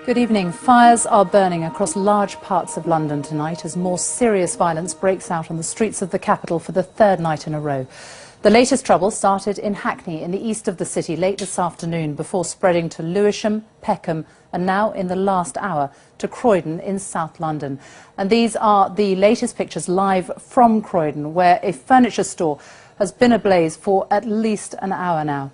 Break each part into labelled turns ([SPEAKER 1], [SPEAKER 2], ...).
[SPEAKER 1] Good evening. Fires are burning across large parts of London tonight as more serious violence breaks out on the streets of the capital for the third night in a row. The latest trouble started in Hackney in the east of the city late this afternoon before spreading to Lewisham, Peckham and now in the last hour to Croydon in South London. And these are the latest pictures live from Croydon, where a furniture store has been ablaze for at least an hour now.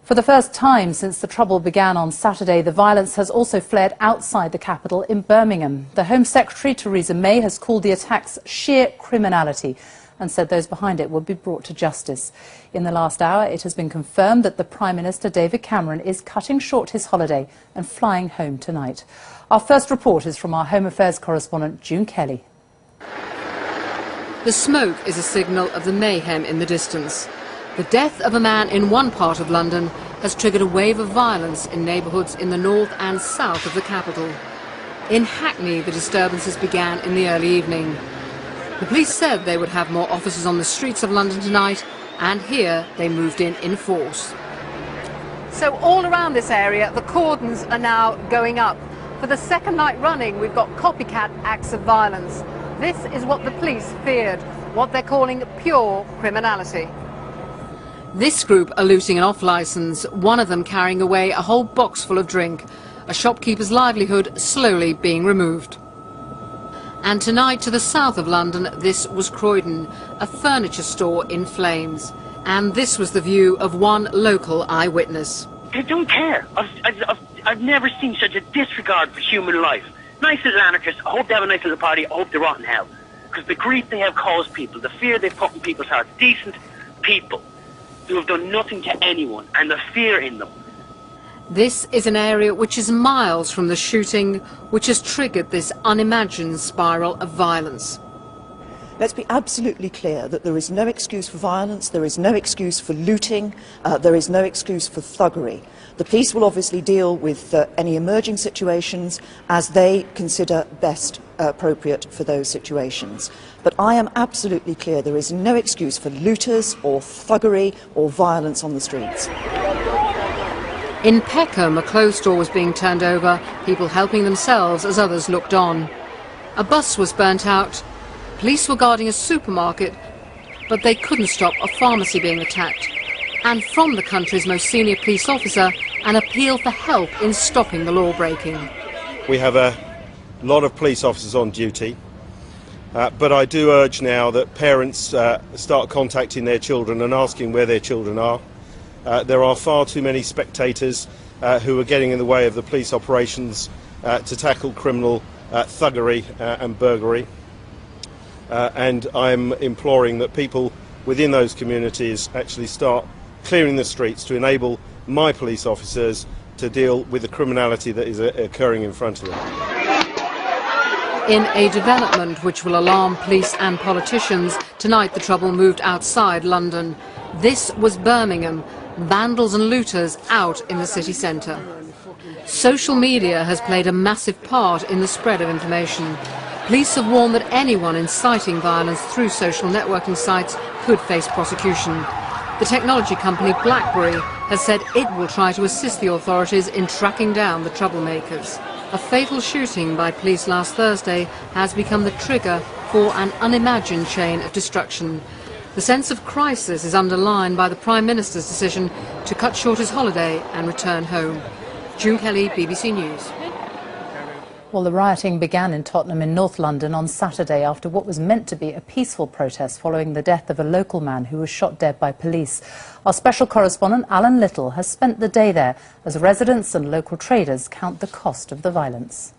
[SPEAKER 1] For the first time since the trouble began on Saturday, the violence has also flared outside the capital in Birmingham. The Home Secretary, Theresa May, has called the attacks sheer criminality and said those behind it will be brought to justice. In the last hour, it has been confirmed that the Prime Minister, David Cameron, is cutting short his holiday and flying home tonight. Our first report is from our Home Affairs correspondent, June Kelly.
[SPEAKER 2] The smoke is a signal of the mayhem in the distance. The death of a man in one part of London has triggered a wave of violence in neighbourhoods in the north and south of the capital. In Hackney, the disturbances began in the early evening. The police said they would have more officers on the streets of London tonight, and here they moved in force. So all around this area, the cordons are now going up. For the second night running, we've got copycat acts of violence. This is what the police feared, what they're calling pure criminality. This group are looting an off-licence, one of them carrying away a whole box full of drink, a shopkeeper's livelihood slowly being removed. And tonight to the south of London, this was Croydon, a furniture store in flames. And this was the view of one local eyewitness.
[SPEAKER 3] They don't care. I've never seen such a disregard for human life. Nice little anarchists, I hope they have a nice little party, I hope they rot in hell. Because the grief they have caused people, the fear they've put in people's hearts, decent people who have done nothing to anyone, and the fear in them.
[SPEAKER 2] This is an area which is miles from the shooting which has triggered this unimagined spiral of violence.
[SPEAKER 4] Let's be absolutely clear that there is no excuse for violence, there is no excuse for looting, there is no excuse for thuggery. The police will obviously deal with any emerging situations as they consider best appropriate for those situations. But I am absolutely clear there is no excuse for looters or thuggery or violence on the streets.
[SPEAKER 2] In Peckham, a clothes store was being turned over, people helping themselves as others looked on. A bus was burnt out. Police were guarding a supermarket, but they couldn't stop a pharmacy being attacked. And from the country's most senior police officer, an appeal for help in stopping the law-breaking.
[SPEAKER 5] We have a lot of police officers on duty, but I do urge now that parents start contacting their children and asking where their children are. There are far too many spectators who are getting in the way of the police operations to tackle criminal thuggery and burglary. And I'm imploring that people within those communities actually start clearing the streets to enable my police officers to deal with the criminality that is occurring in front of them.
[SPEAKER 2] In a development which will alarm police and politicians, tonight the trouble moved outside London. This was Birmingham, vandals and looters out in the city centre. Social media has played a massive part in the spread of information. Police have warned that anyone inciting violence through social networking sites could face prosecution. The technology company BlackBerry has said it will try to assist the authorities in tracking down the troublemakers. A fatal shooting by police last Thursday has become the trigger for an unimagined chain of destruction. The sense of crisis is underlined by the Prime Minister's decision to cut short his holiday and return home. June Kelly, BBC News.
[SPEAKER 1] Well, the rioting began in Tottenham in North London on Saturday after what was meant to be a peaceful protest following the death of a local man who was shot dead by police. Our special correspondent, Alan Little, has spent the day there as residents and local traders count the cost of the violence.